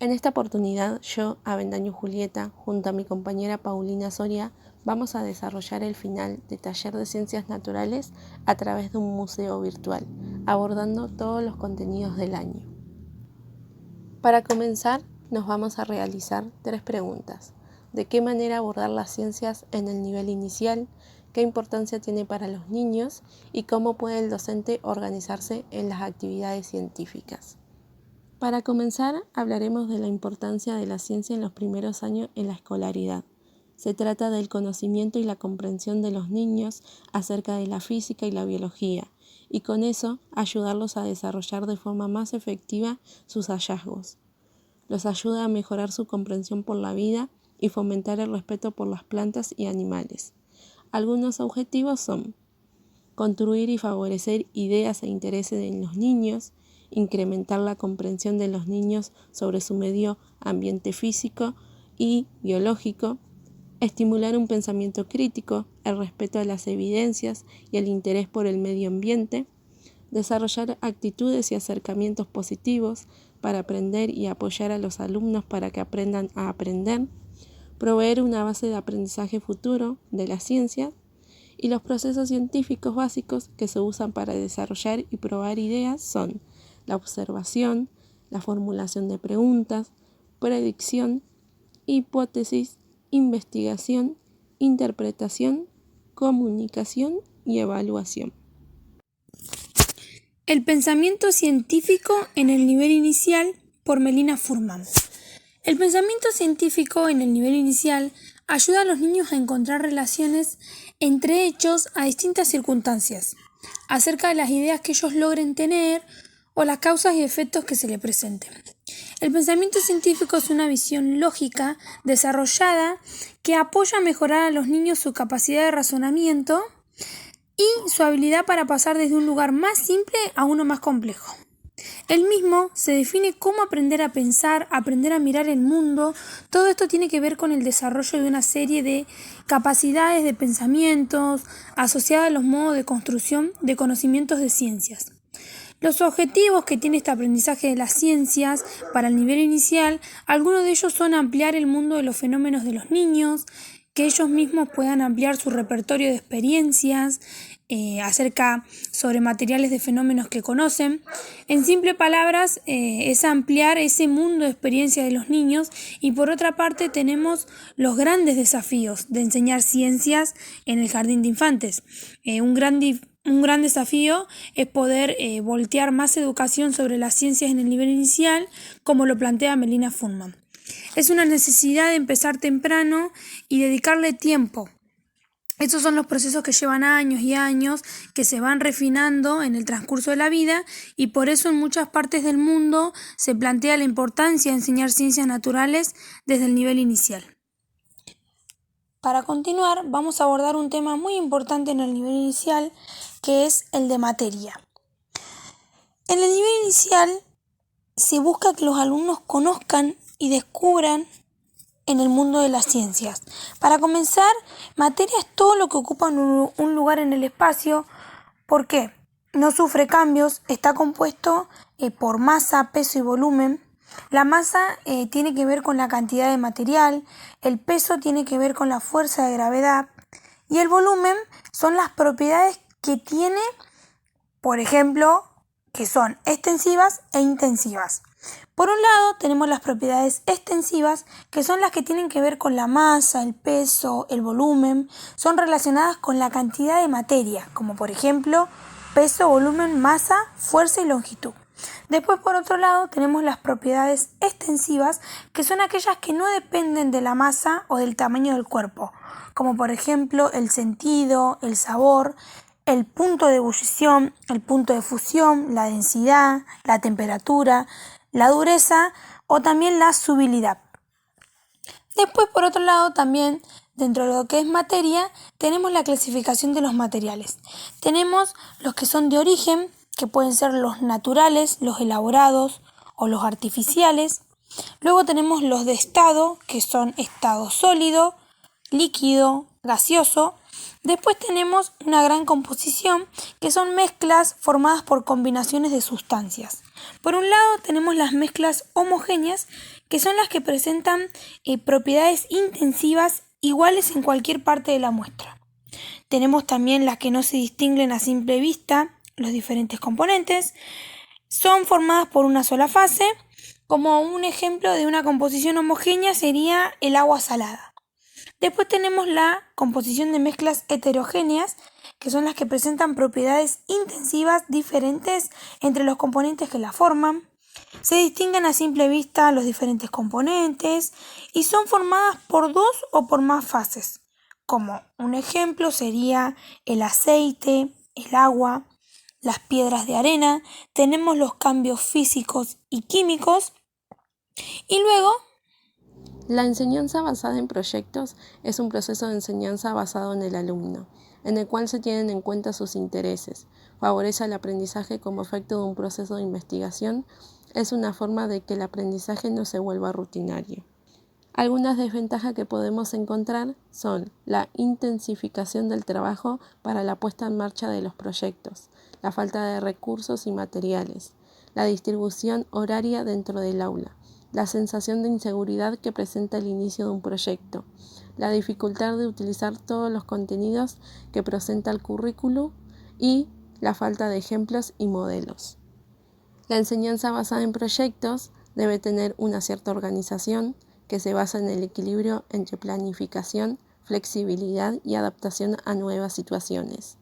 En esta oportunidad, yo, Avendaño Julieta, junto a mi compañera Paulina Soria, vamos a desarrollar el final de Taller de Ciencias Naturales a través de un museo virtual, abordando todos los contenidos del año. Para comenzar, nos vamos a realizar 3 preguntas. ¿De qué manera abordar las ciencias en el nivel inicial? ¿Qué importancia tiene para los niños? ¿Y cómo puede el docente organizarse en las actividades científicas? Para comenzar, hablaremos de la importancia de la ciencia en los primeros años en la escolaridad. Se trata del conocimiento y la comprensión de los niños acerca de la física y la biología, y con eso ayudarlos a desarrollar de forma más efectiva sus hallazgos. Los ayuda a mejorar su comprensión por la vida y fomentar el respeto por las plantas y animales. Algunos objetivos son construir y favorecer ideas e intereses en los niños, incrementar la comprensión de los niños sobre su medio ambiente físico y biológico, estimular un pensamiento crítico, el respeto a las evidencias y el interés por el medio ambiente, desarrollar actitudes y acercamientos positivos para aprender y apoyar a los alumnos para que aprendan a aprender, proveer una base de aprendizaje futuro de la ciencia y los procesos científicos básicos que se usan para desarrollar y probar ideas son la observación, la formulación de preguntas, predicción, hipótesis, investigación, interpretación, comunicación y evaluación. El pensamiento científico en el nivel inicial por Melina Furman. El pensamiento científico en el nivel inicial ayuda a los niños a encontrar relaciones entre hechos a distintas circunstancias, acerca de las ideas que ellos logren tener o las causas y efectos que se les presenten. El pensamiento científico es una visión lógica desarrollada que apoya a mejorar a los niños su capacidad de razonamiento y su habilidad para pasar desde un lugar más simple a uno más complejo. El mismo se define como aprender a pensar, aprender a mirar el mundo. Todo esto tiene que ver con el desarrollo de una serie de capacidades de pensamientos asociadas a los modos de construcción de conocimientos de ciencias. Los objetivos que tiene este aprendizaje de las ciencias para el nivel inicial, algunos de ellos son ampliar el mundo de los fenómenos de los niños, que ellos mismos puedan ampliar su repertorio de experiencias acerca sobre materiales de fenómenos que conocen. En simples palabras, es ampliar ese mundo de experiencia de los niños, y por otra parte tenemos los grandes desafíos de enseñar ciencias en el jardín de infantes. Un gran desafío es poder voltear más educación sobre las ciencias en el nivel inicial, como lo plantea Melina Furman. Es una necesidad de empezar temprano y dedicarle tiempo. Estos son los procesos que llevan años y años, que se van refinando en el transcurso de la vida, y por eso en muchas partes del mundo se plantea la importancia de enseñar ciencias naturales desde el nivel inicial. Para continuar, vamos a abordar un tema muy importante en el nivel inicial, que es el de materia. En el nivel inicial se busca que los alumnos conozcan y descubran en el mundo de las ciencias. Para comenzar, materia es todo lo que ocupa un lugar en el espacio. ¿Por qué? No sufre cambios, está compuesto por masa, peso y volumen. La masa tiene que ver con la cantidad de material, el peso tiene que ver con la fuerza de gravedad, y el volumen son las propiedades que tiene, por ejemplo, que son extensivas e intensivas. Por un lado tenemos las propiedades extensivas, que son las que tienen que ver con la masa, el peso, el volumen. Son relacionadas con la cantidad de materia, como por ejemplo peso, volumen, masa, fuerza y longitud. Después, por otro lado, tenemos las propiedades extensivas, que son aquellas que no dependen de la masa o del tamaño del cuerpo, como por ejemplo el sentido, el sabor, el punto de ebullición, el punto de fusión, la densidad, la temperatura, la dureza o también la subilidad. Después, por otro lado, también dentro de lo que es materia, tenemos la clasificación de los materiales. Tenemos los que son de origen, que pueden ser los naturales, los elaborados o los artificiales. Luego tenemos los de estado, que son estado sólido, líquido, gaseoso. Después tenemos una gran composición, que son mezclas formadas por combinaciones de sustancias. Por un lado tenemos las mezclas homogéneas, que son las que presentan propiedades intensivas iguales en cualquier parte de la muestra. Tenemos también las que no se distinguen a simple vista, los diferentes componentes, son formadas por una sola fase. Como un ejemplo de una composición homogénea sería el agua salada. Después tenemos la composición de mezclas heterogéneas, que son las que presentan propiedades intensivas diferentes entre los componentes que la forman. Se distinguen a simple vista los diferentes componentes y son formadas por dos o por más fases. Como un ejemplo sería el aceite, el agua, las piedras de arena. Tenemos los cambios físicos y químicos. Y luego, la enseñanza basada en proyectos es un proceso de enseñanza basado en el alumno, en el cual se tienen en cuenta sus intereses. Favorece el aprendizaje como efecto de un proceso de investigación. Es una forma de que el aprendizaje no se vuelva rutinario. Algunas desventajas que podemos encontrar son la intensificación del trabajo para la puesta en marcha de los proyectos, la falta de recursos y materiales, la distribución horaria dentro del aula, la sensación de inseguridad que presenta el inicio de un proyecto, la dificultad de utilizar todos los contenidos que presenta el currículum y la falta de ejemplos y modelos. La enseñanza basada en proyectos debe tener una cierta organización que se basa en el equilibrio entre planificación, flexibilidad y adaptación a nuevas situaciones.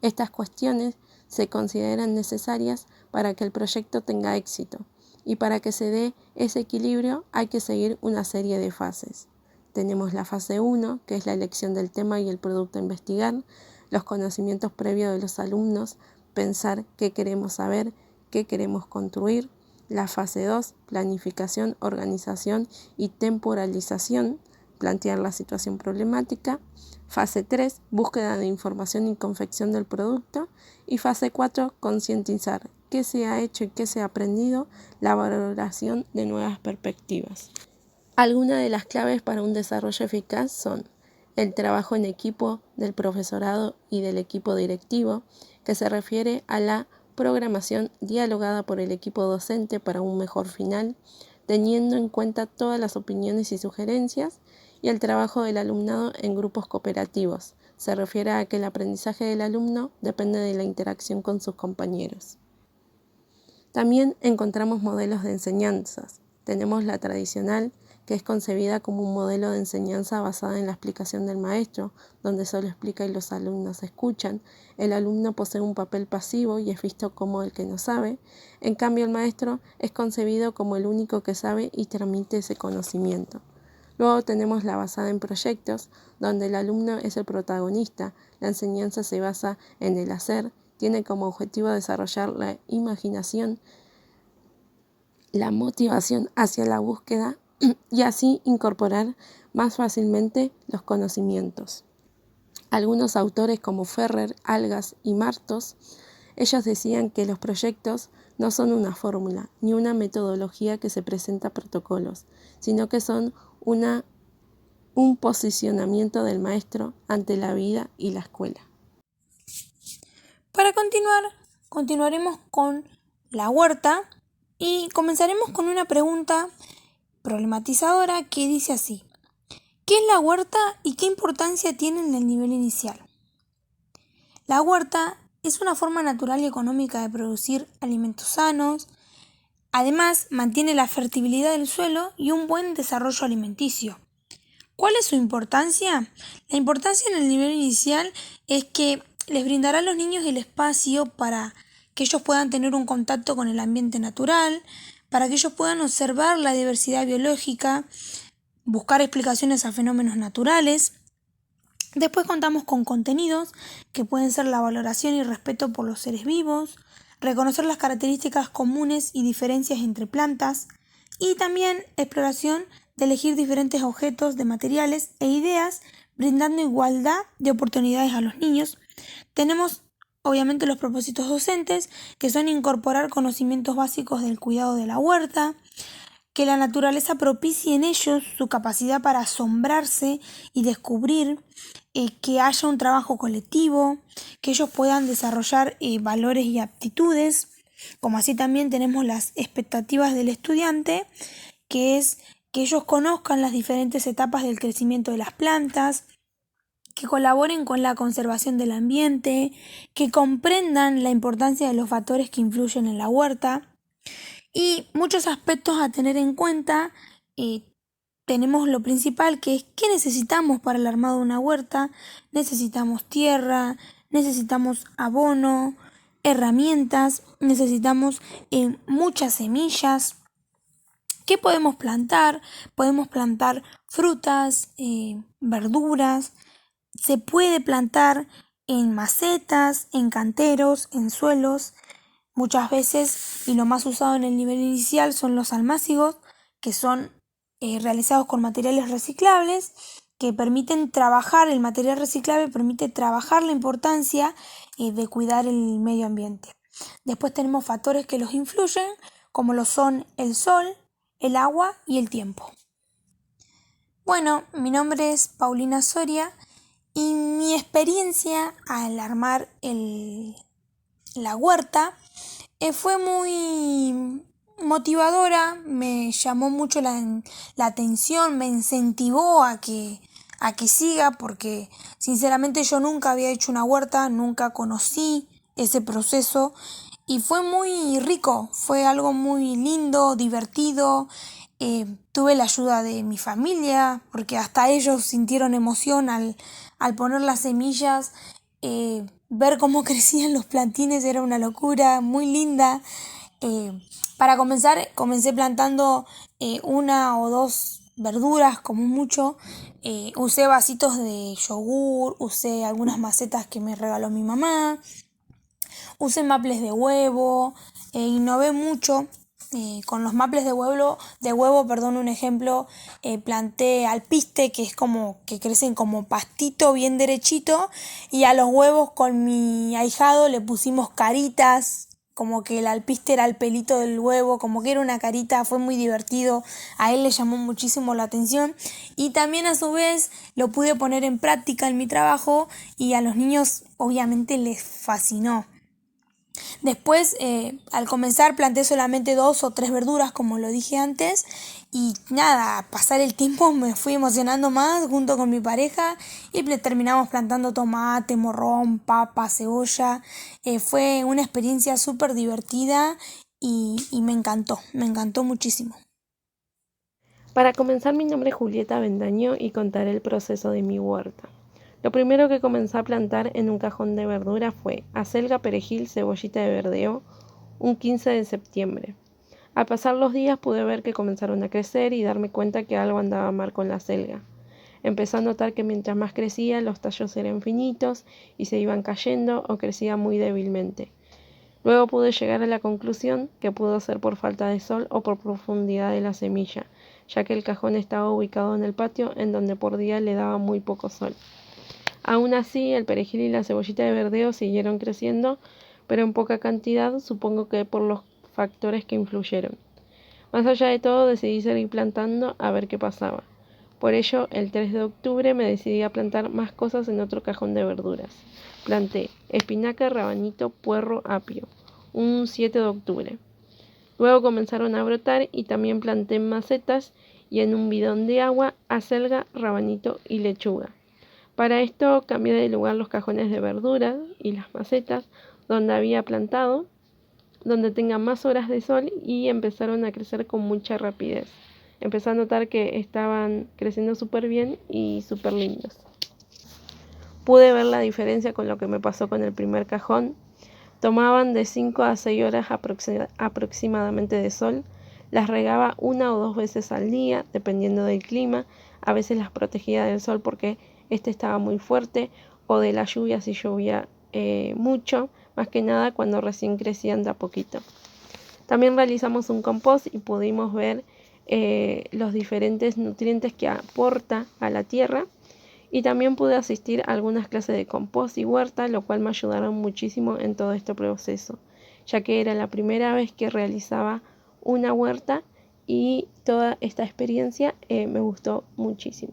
Estas cuestiones se consideran necesarias para que el proyecto tenga éxito, y para que se dé ese equilibrio hay que seguir una serie de fases. Tenemos la fase 1, que es la elección del tema y el producto a investigar, los conocimientos previos de los alumnos, pensar qué queremos saber, qué queremos construir. La fase 2, planificación, organización y temporalización, plantear la situación problemática. Fase 3, búsqueda de información y confección del producto. Y fase 4, concientizar qué se ha hecho y qué se ha aprendido, la valoración de nuevas perspectivas. Algunas de las claves para un desarrollo eficaz son el trabajo en equipo del profesorado y del equipo directivo, que se refiere a la programación dialogada por el equipo docente para un mejor final, teniendo en cuenta todas las opiniones y sugerencias, y el trabajo del alumnado en grupos cooperativos. Se refiere a que el aprendizaje del alumno depende de la interacción con sus compañeros. También encontramos modelos de enseñanzas. Tenemos la tradicional, que es concebida como un modelo de enseñanza basada en la explicación del maestro, donde solo explica y los alumnos escuchan. El alumno posee un papel pasivo y es visto como el que no sabe. En cambio, el maestro es concebido como el único que sabe y transmite ese conocimiento. Luego tenemos la basada en proyectos, donde el alumno es el protagonista. La enseñanza se basa en el hacer, tiene como objetivo desarrollar la imaginación, la motivación hacia la búsqueda y así incorporar más fácilmente los conocimientos. Algunos autores como Ferrer, Algas y Martos, ellos decían que los proyectos no son una fórmula ni una metodología que se presenta a protocolos, sino que son un posicionamiento del maestro ante la vida y la escuela. para continuaremos con la huerta y comenzaremos con una pregunta problematizadora que dice así: ¿qué es la huerta y qué importancia tiene en el nivel inicial? La huerta es una forma natural y económica de producir alimentos sanos. Además, mantiene la fertilidad del suelo y un buen desarrollo alimenticio. ¿Cuál es su importancia? La importancia en el nivel inicial es que les brindará a los niños el espacio para que ellos puedan tener un contacto con el ambiente natural, para que ellos puedan observar la diversidad biológica, buscar explicaciones a fenómenos naturales. Después contamos con contenidos que pueden ser la valoración y respeto por los seres vivos, reconocer las características comunes y diferencias entre plantas, y también exploración de elegir diferentes objetos de materiales e ideas, brindando igualdad de oportunidades a los niños. Tenemos obviamente los propósitos docentes, que son incorporar conocimientos básicos del cuidado de la huerta, que la naturaleza propicie en ellos su capacidad para asombrarse y descubrir, que haya un trabajo colectivo, que ellos puedan desarrollar valores y aptitudes. Como así también tenemos las expectativas del estudiante, que es que ellos conozcan las diferentes etapas del crecimiento de las plantas, que colaboren con la conservación del ambiente, que comprendan la importancia de los factores que influyen en la huerta y muchos aspectos a tener en cuenta. Tenemos lo principal, que es qué necesitamos para el armado de una huerta. Necesitamos tierra, necesitamos abono, herramientas, necesitamos muchas semillas. ¿Qué podemos plantar? Podemos plantar frutas, verduras. Se puede plantar en macetas, en canteros, en suelos. Muchas veces, y lo más usado en el nivel inicial, son los almácigos, que son realizados con materiales reciclables, que permiten trabajar. El material reciclable permite trabajar la importancia de cuidar el medio ambiente. Después tenemos factores que los influyen, como lo son el sol, el agua y el tiempo. Bueno, mi nombre es Paulina Soria y mi experiencia al armar la huerta fue muy motivadora, me llamó mucho la atención, me incentivó a que siga, porque sinceramente yo nunca había hecho una huerta, nunca conocí ese proceso y fue muy rico, fue algo muy lindo, divertido. Tuve la ayuda de mi familia, porque hasta ellos sintieron emoción al poner las semillas. Ver cómo crecían los plantines era una locura, muy linda. Para comenzar, comencé plantando una o dos verduras como mucho. Usé vasitos de yogur, usé algunas macetas que me regaló mi mamá, usé maples de huevo, innové mucho. Con los maples de huevo, un ejemplo, planté alpiste, que es como que crecen como pastito bien derechito, y a los huevos con mi ahijado le pusimos caritas, como que el alpiste era el pelito del huevo, como que era una carita. Fue muy divertido, a él le llamó muchísimo la atención y también a su vez lo pude poner en práctica en mi trabajo y a los niños obviamente les fascinó. Después, al comenzar, planté solamente 2 o 3 verduras, como lo dije antes, y nada, a pasar el tiempo me fui emocionando más junto con mi pareja y terminamos plantando tomate, morrón, papa, cebolla. Fue una experiencia súper divertida y me encantó muchísimo. Para comenzar, mi nombre es Julieta Avendaño y contaré el proceso de mi huerta. Lo primero que comencé a plantar en un cajón de verdura fue acelga, perejil, cebollita de verdeo, un 15 de septiembre. Al pasar los días pude ver que comenzaron a crecer y darme cuenta que algo andaba mal con la acelga. Empecé a notar que mientras más crecía, los tallos eran finitos y se iban cayendo o crecía muy débilmente. Luego pude llegar a la conclusión que pudo ser por falta de sol o por profundidad de la semilla, ya que el cajón estaba ubicado en el patio, en donde por día le daba muy poco sol. Aún así, el perejil y la cebollita de verdeo siguieron creciendo, pero en poca cantidad, supongo que por los factores que influyeron. Más allá de todo, decidí seguir plantando a ver qué pasaba. Por ello, el 3 de octubre me decidí a plantar más cosas en otro cajón de verduras. Planté espinaca, rabanito, puerro, apio, un 7 de octubre. Luego comenzaron a brotar y también planté en macetas y en un bidón de agua acelga, rabanito y lechuga. Para esto cambié de lugar los cajones de verduras y las macetas donde había plantado, donde tengan más horas de sol, y empezaron a crecer con mucha rapidez. Empecé a notar que estaban creciendo súper bien y súper lindos. Pude ver la diferencia con lo que me pasó con el primer cajón. Tomaban de 5 a 6 horas aproximadamente de sol. Las regaba 1 o 2 veces al día, dependiendo del clima. A veces las protegía del sol porque este estaba muy fuerte, o de la lluvia si llovía mucho, más que nada cuando recién crecían de a poquito. También realizamos un compost y pudimos ver los diferentes nutrientes que aporta a la tierra, y también pude asistir a algunas clases de compost y huerta, lo cual me ayudaron muchísimo en todo este proceso, ya que era la primera vez que realizaba una huerta y toda esta experiencia me gustó muchísimo.